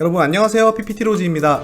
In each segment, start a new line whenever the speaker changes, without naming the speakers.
여러분 안녕하세요, PPT로즈입니다.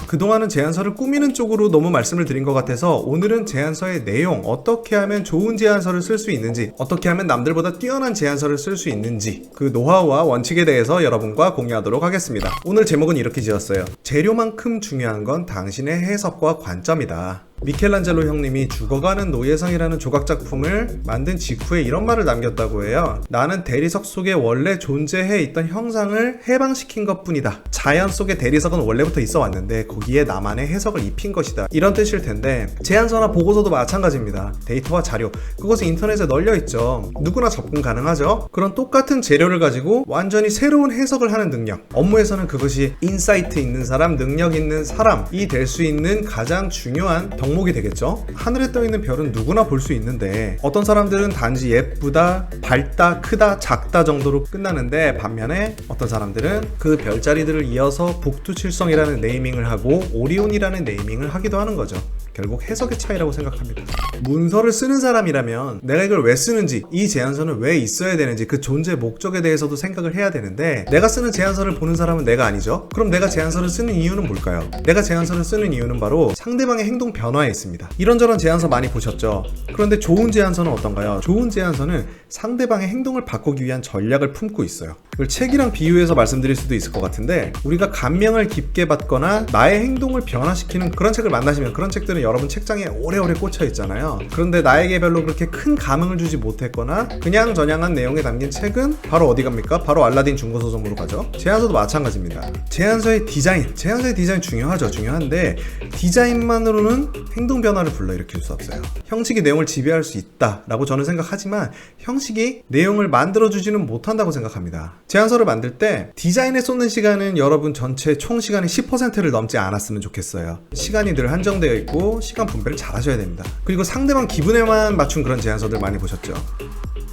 그동안은 제안서를 꾸미는 쪽으로 너무 말씀을 드린 것 같아서 오늘은 제안서의 내용, 어떻게 하면 좋은 제안서를 쓸 수 있는지, 어떻게 하면 남들보다 뛰어난 제안서를 쓸 수 있는지, 그 노하우와 원칙에 대해서 여러분과 공유하도록 하겠습니다. 오늘 제목은 이렇게 지었어요. 재료만큼 중요한 건 당신의 해석과 관점이다. 미켈란젤로 형님이 죽어가는 노예성이라는 조각작품을 만든 직후에 이런 말을 남겼다고 해요. 나는 대리석 속에 원래 존재해 있던 형상을 해방시킨 것뿐이다. 자연 속의 대리석은 원래부터 있어 왔는데 거기에 나만의 해석을 입힌 것이다. 이런 뜻일 텐데 제안서나 보고서도 마찬가지입니다. 데이터와 자료, 그것은 인터넷에 널려있죠. 누구나 접근 가능하죠. 그런 똑같은 재료를 가지고 완전히 새로운 해석을 하는 능력, 업무에서는 그것이 인사이트 있는 사람, 능력 있는 사람이 될 수 있는 가장 중요한 덕목이 되겠죠. 하늘에 떠있는 별은 누구나 볼 수 있는데 어떤 사람들은 단지 예쁘다, 밝다, 크다, 작다 정도로 끝나는데 반면에 어떤 사람들은 그 별자리들을 이어서 북두칠성이라는 네이밍을 하고 오리온이라는 네이밍을 하기도 하는 거죠. 결국 해석의 차이라고 생각합니다. 문서를 쓰는 사람이라면 내가 이걸 왜 쓰는지, 이 제안서는 왜 있어야 되는지, 그 존재 목적에 대해서도 생각을 해야 되는데 내가 쓰는 제안서를 보는 사람은 내가 아니죠. 그럼 내가 제안서를 쓰는 이유는 뭘까요? 내가 제안서를 쓰는 이유는 바로 상대방의 행동 변화에 있습니다. 이런저런 제안서 많이 보셨죠? 그런데 좋은 제안서는 어떤가요? 좋은 제안서는 상대방의 행동을 바꾸기 위한 전략을 품고 있어요. 이걸 책이랑 비유해서 말씀드릴 수도 있을 것 같은데, 우리가 감명을 깊게 받거나 나의 행동을 변화시키는 그런 책을 만나시면, 그런 책들은 여러분 책장에 오래오래 꽂혀 있잖아요. 그런데 나에게 별로 그렇게 큰 감흥을 주지 못했거나 그냥 저냥한 내용에 담긴 책은 바로 어디 갑니까? 바로 알라딘 중고서점으로 가죠. 제안서도 마찬가지입니다. 제안서의 디자인 중요하죠. 중요한데 디자인만으로는 행동 변화를 불러일으킬 수 없어요. 형식이 내용을 지배할 수 있다라고 저는 생각하지만 형식이 내용을 만들어주지는 못한다고 생각합니다. 제안서를 만들 때 디자인에 쏟는 시간은 여러분 전체 총 시간의 10%를 넘지 않았으면 좋겠어요. 시간이 늘 한정되어 있고 시간 분배를 잘 하셔야 됩니다. 그리고 상대방 기분에만 맞춘 그런 제안서들 많이 보셨죠?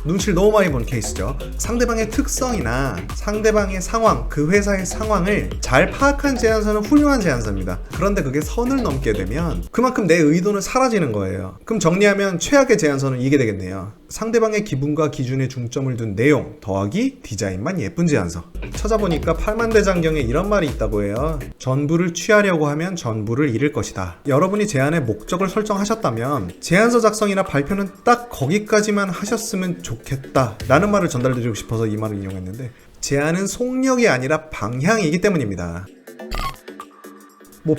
눈치를 너무 많이 본 케이스죠. 상대방의 특성이나 상대방의 상황, 그 회사의 상황을 잘 파악한 제안서는 훌륭한 제안서입니다. 그런데 그게 선을 넘게 되면 그만큼 내 의도는 사라지는 거예요. 그럼 정리하면 최악의 제안서는 이게 되겠네요. 상대방의 기분과 기준에 중점을 둔 내용 더하기 디자인만 예쁜 제안서. 찾아보니까 팔만대장경에 이런 말이 있다고 해요. 전부를 취하려고 하면 전부를 잃을 것이다. 여러분이 제안의 목적을 설정하셨다면 제안서 작성이나 발표는 딱 거기까지만 하셨으면 좋겠다 라는 말을 전달드리고 싶어서 이 말을 인용했는데, 제안은 속력이 아니라 방향이기 때문입니다.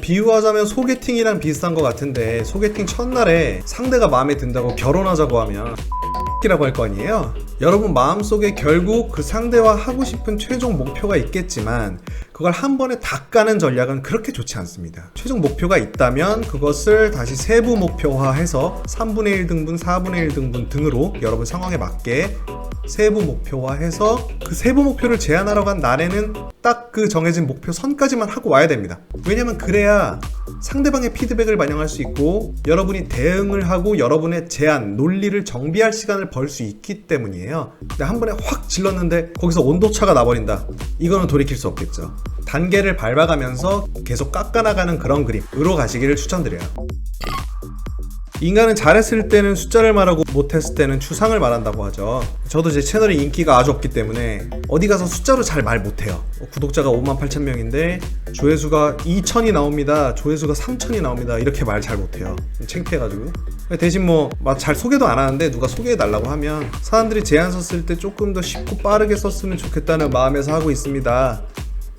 비유하자면 소개팅이랑 비슷한 것 같은데, 소개팅 첫날에 상대가 마음에 든다고 결혼하자고 하면 이라고 할 거 아니에요? 여러분 마음속에 결국 그 상대와 하고 싶은 최종 목표가 있겠지만 그걸 한 번에 다 까는 전략은 그렇게 좋지 않습니다. 최종 목표가 있다면 그것을 다시 세부 목표화해서 3분의 1등분, 4분의 1등분 등으로 여러분 상황에 맞게 세부 목표화해서 그 세부 목표를 제안하러 간 날에는 딱 그 정해진 목표 선까지만 하고 와야 됩니다. 왜냐면 그래야 상대방의 피드백을 반영할 수 있고 여러분이 대응을 하고 여러분의 제안, 논리를 정비할 시간을 벌 수 있기 때문이에요. 근데 한 번에 확 질렀는데 거기서 온도차가 나버린다. 이거는 돌이킬 수 없겠죠. 단계를 밟아가면서 계속 깎아나가는 그런 그림으로 가시기를 추천드려요. 인간은 잘했을 때는 숫자를 말하고 못했을 때는 추상을 말한다고 하죠. 저도 제 채널이 인기가 아주 없기 때문에 어디 가서 숫자로 잘 말 못해요. 구독자가 58,000명인데 조회수가 2,000이 나옵니다, 조회수가 3,000이 나옵니다, 이렇게 말 잘 못해요. 창피해가지고. 대신 잘 소개도 안 하는데 누가 소개해달라고 하면 사람들이 제안서 쓸 때 조금 더 쉽고 빠르게 썼으면 좋겠다는 마음에서 하고 있습니다,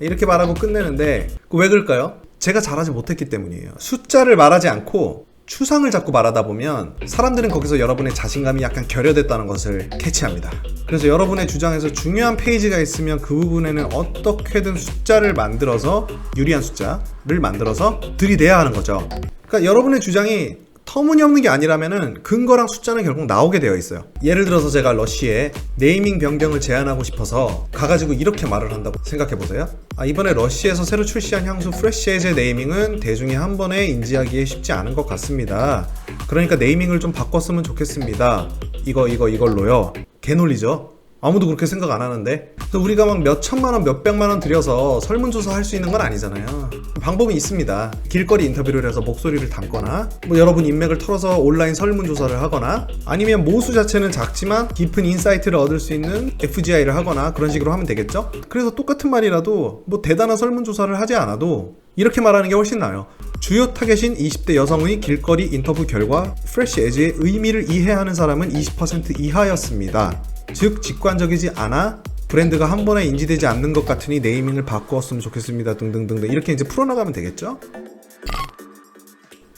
이렇게 말하고 끝내는데 왜 그럴까요? 제가 잘하지 못했기 때문이에요. 숫자를 말하지 않고 추상을 자꾸 말하다 보면 사람들은 거기서 여러분의 자신감이 약간 결여됐다는 것을 캐치합니다. 그래서 여러분의 주장에서 중요한 페이지가 있으면 그 부분에는 어떻게든 숫자를 만들어서, 유리한 숫자를 만들어서 들이대야 하는 거죠. 그러니까 여러분의 주장이 터무니없는 게 아니라면은 근거랑 숫자는 결국 나오게 되어 있어요. 예를 들어서 제가 러쉬에 네이밍 변경을 제안하고 싶어서 가가지고 이렇게 말을 한다고 생각해보세요. 이번에 러쉬에서 새로 출시한 향수 프레쉬 에즈의 네이밍은 대중이 한 번에 인지하기에 쉽지 않은 것 같습니다. 그러니까 네이밍을 좀 바꿨으면 좋겠습니다. 이걸로요. 개논리죠. 아무도 그렇게 생각 안 하는데. 그래서 우리가 막 몇 천만 원, 몇 백만 원 들여서 설문조사 할 수 있는 건 아니잖아요. 방법이 있습니다. 길거리 인터뷰를 해서 목소리를 담거나, 뭐 여러분 인맥을 털어서 온라인 설문조사를 하거나, 아니면 모수 자체는 작지만 깊은 인사이트를 얻을 수 있는 FGI를 하거나 그런 식으로 하면 되겠죠? 그래서 똑같은 말이라도 뭐 대단한 설문조사를 하지 않아도 이렇게 말하는 게 훨씬 나아요. 주요 타겟인 20대 여성의 길거리 인터뷰 결과 프레쉬 에즈의 의미를 이해하는 사람은 20% 이하였습니다. 즉 직관적이지 않아 브랜드가 한 번에 인지되지 않는 것 같으니 네이밍을 바꾸었으면 좋겠습니다 등등등등 이렇게 이제 풀어나가면 되겠죠?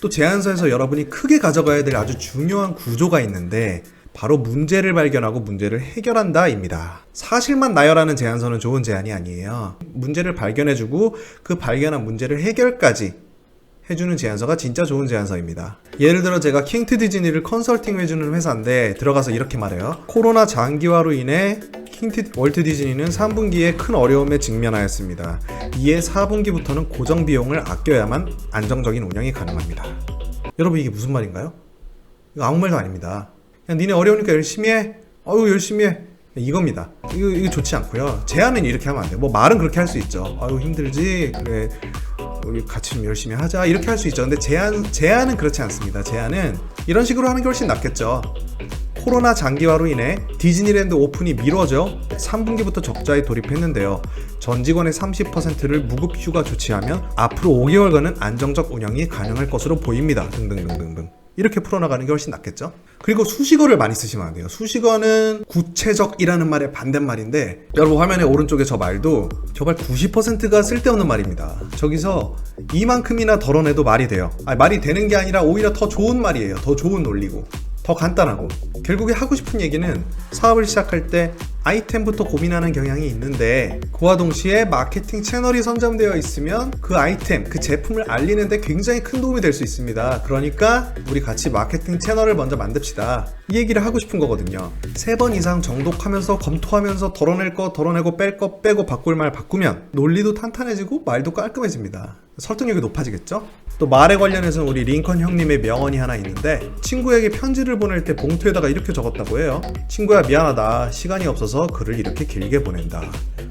또 제안서에서 여러분이 크게 가져가야 될 아주 중요한 구조가 있는데 바로 문제를 발견하고 문제를 해결한다 입니다. 사실만 나열하는 제안서는 좋은 제안이 아니에요. 문제를 발견해주고 그 발견한 문제를 해결까지 해주는 제안서가 진짜 좋은 제안서입니다. 예를 들어 제가 킹트 디즈니를 컨설팅 해주는 회사인데 들어가서 이렇게 말해요. 코로나 장기화로 인해 월트 디즈니는 3분기에 큰 어려움에 직면하였습니다. 이에 4분기부터는 고정 비용을 아껴야만 안정적인 운영이 가능합니다. 여러분 이게 무슨 말인가요? 이거 아무 말도 아닙니다. 그냥 니네 어려우니까 열심히 해. 어우 열심히 해. 이겁니다. 이거 좋지 않고요. 제안은 이렇게 하면 안 돼요. 뭐 말은 그렇게 할 수 있죠. 아유 힘들지? 그래 우리 같이 좀 열심히 하자 이렇게 할 수 있죠. 근데 제안은 그렇지 않습니다. 제안은 이런 식으로 하는 게 훨씬 낫겠죠. 코로나 장기화로 인해 디즈니랜드 오픈이 미뤄져 3분기부터 적자에 돌입했는데요. 전 직원의 30%를 무급 휴가 조치하면 앞으로 5개월간은 안정적 운영이 가능할 것으로 보입니다. 등등등등등. 이렇게 풀어나가는 게 훨씬 낫겠죠? 그리고 수식어를 많이 쓰시면 안 돼요. 수식어는 구체적이라는 말의 반대말인데 여러분 화면의 오른쪽에 저 말도 저말 90%가 쓸데없는 말입니다. 저기서 이만큼이나 덜어내도 말이 돼요. 말이 되는 게 아니라 오히려 더 좋은 말이에요. 더 좋은 논리고 더 간단하고 결국에 하고 싶은 얘기는 사업을 시작할 때 아이템부터 고민하는 경향이 있는데 그와 동시에 마케팅 채널이 선점되어 있으면 그 아이템, 그 제품을 알리는데 굉장히 큰 도움이 될 수 있습니다. 그러니까 우리 같이 마케팅 채널을 먼저 만듭시다. 이 얘기를 하고 싶은 거거든요. 3번 이상 정독하면서 검토하면서 덜어낼 거 덜어내고 뺄 거 빼고 바꿀 말 바꾸면 논리도 탄탄해지고 말도 깔끔해집니다. 설득력이 높아지겠죠? 또 말에 관련해서는 우리 링컨 형님의 명언이 하나 있는데 친구에게 편지를 보낼 때 봉투에다가 이렇게 적었다고 해요. 친구야 미안하다. 시간이 없어서 글을 이렇게 길게 보낸다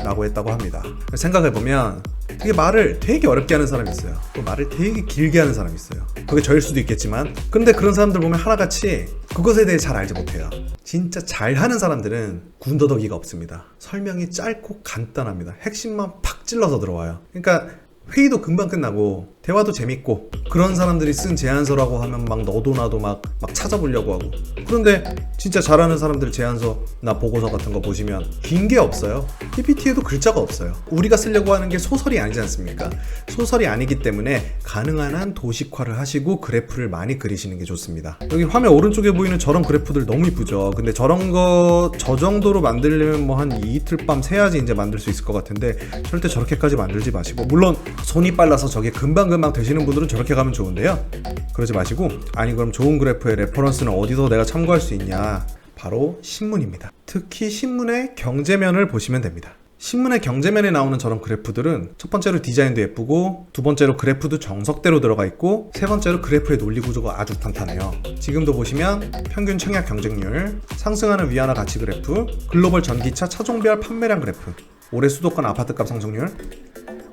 라고 했다고 합니다. 생각해보면 되게 말을 되게 어렵게 하는 사람이 있어요. 또 말을 되게 길게 하는 사람이 있어요. 그게 저일 수도 있겠지만 근데 그런 사람들 보면 하나같이 그것에 대해 잘 알지 못해요. 진짜 잘하는 사람들은 군더더기가 없습니다. 설명이 짧고 간단합니다. 핵심만 팍 찔러서 들어와요. 그러니까 회의도 금방 끝나고 대화도 재밌고 그런 사람들이 쓴 제안서라고 하면 막 너도 나도 막 찾아보려고 하고 그런데 진짜 잘하는 사람들 제안서나 보고서 같은 거 보시면 긴 게 없어요. PPT에도 글자가 없어요. 우리가 쓰려고 하는 게 소설이 아니지 않습니까? 소설이 아니기 때문에 가능한 한 도식화를 하시고 그래프를 많이 그리시는 게 좋습니다. 여기 화면 오른쪽에 보이는 저런 그래프들 너무 이쁘죠? 근데 저런 거 저 정도로 만들려면 뭐 한 이틀 밤 새야지 이제 만들 수 있을 것 같은데 절대 저렇게까지 만들지 마시고 물론 손이 빨라서 저게 금방 되시는 분들은 저렇게 가면 좋은데요. 그러지 마시고 아니 그럼 좋은 그래프의 레퍼런스는 어디서 내가 참고할 수 있냐? 바로 신문입니다. 특히 신문의 경제면을 보시면 됩니다. 신문의 경제면에 나오는 저런 그래프들은 첫 번째로 디자인도 예쁘고 두 번째로 그래프도 정석대로 들어가 있고 세 번째로 그래프의 논리 구조가 아주 탄탄해요. 지금도 보시면 평균 청약 경쟁률, 상승하는 위안화 가치 그래프, 글로벌 전기차 차종별 판매량 그래프, 올해 수도권 아파트값 상승률,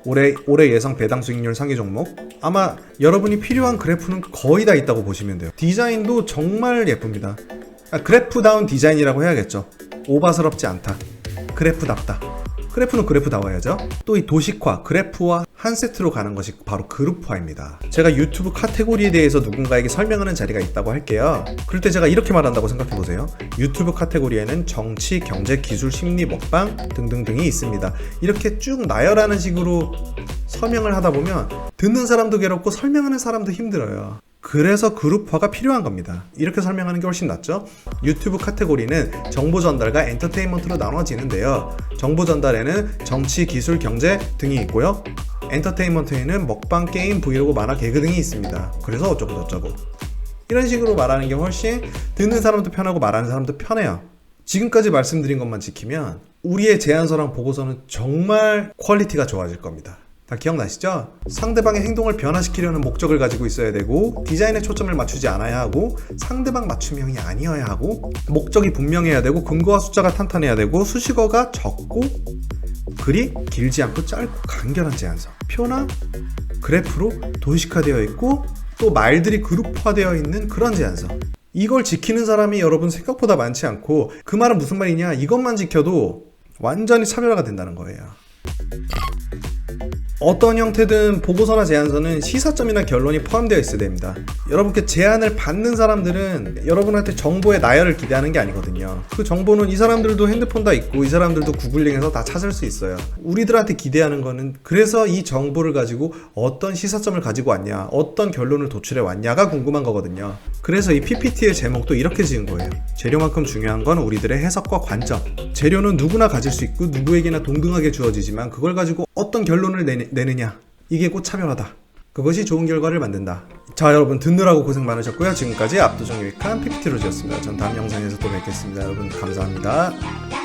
올해 예상 배당 수익률 상위 종목 아마 여러분이 필요한 그래프는 거의 다 있다고 보시면 돼요. 디자인도 정말 예쁩니다. 그래프다운 디자인이라고 해야겠죠. 오바스럽지 않다. 그래프답다. 그래프는 그래프다워야죠. 또 이 도식화, 그래프와 한 세트로 가는 것이 바로 그룹화입니다. 제가 유튜브 카테고리에 대해서 누군가에게 설명하는 자리가 있다고 할게요. 그럴 때 제가 이렇게 말한다고 생각해보세요. 유튜브 카테고리에는 정치, 경제, 기술, 심리, 먹방 등등등이 있습니다. 이렇게 쭉 나열하는 식으로 설명을 하다 보면 듣는 사람도 괴롭고 설명하는 사람도 힘들어요. 그래서 그룹화가 필요한 겁니다. 이렇게 설명하는 게 훨씬 낫죠? 유튜브 카테고리는 정보 전달과 엔터테인먼트로 나눠지는데요. 정보 전달에는 정치, 기술, 경제 등이 있고요. 엔터테인먼트에는 먹방, 게임, 브이로그, 만화, 개그 등이 있습니다. 그래서 어쩌고 저쩌고 이런 식으로 말하는 게 훨씬 듣는 사람도 편하고 말하는 사람도 편해요. 지금까지 말씀드린 것만 지키면 우리의 제안서랑 보고서는 정말 퀄리티가 좋아질 겁니다. 다 기억나시죠? 상대방의 행동을 변화시키려는 목적을 가지고 있어야 되고, 디자인에 초점을 맞추지 않아야 하고, 상대방 맞춤형이 아니어야 하고, 목적이 분명해야 되고, 근거와 숫자가 탄탄해야 되고, 수식어가 적고, 글이 길지 않고 짧고 간결한 제안서, 표나 그래프로 도식화되어 있고, 또 말들이 그룹화되어 있는 그런 제안서. 이걸 지키는 사람이 여러분 생각보다 많지 않고, 그 말은 무슨 말이냐, 이것만 지켜도 완전히 차별화가 된다는 거예요. 어떤 형태든 보고서나 제안서는 시사점이나 결론이 포함되어 있어야 됩니다. 여러분께 제안을 받는 사람들은 여러분한테 정보의 나열을 기대하는 게 아니거든요. 그 정보는 이 사람들도 핸드폰 다 있고, 이 사람들도 구글링해서 다 찾을 수 있어요. 우리들한테 기대하는 거는, 그래서 이 정보를 가지고 어떤 시사점을 가지고 왔냐, 어떤 결론을 도출해 왔냐가 궁금한 거거든요. 그래서 이 PPT의 제목도 이렇게 지은 거예요. 재료만큼 중요한 건 우리들의 해석과 관점. 재료는 누구나 가질 수 있고 누구에게나 동등하게 주어지지만, 그걸 가지고 어떤 결론을 내느냐, 이게 곧 차별화다. 그것이 좋은 결과를 만든다. 자, 여러분 듣느라고 고생 많으셨고요. 지금까지 압도적 유익한 PPT로즈였습니다. 전 다음 영상에서 또 뵙겠습니다. 여러분 감사합니다.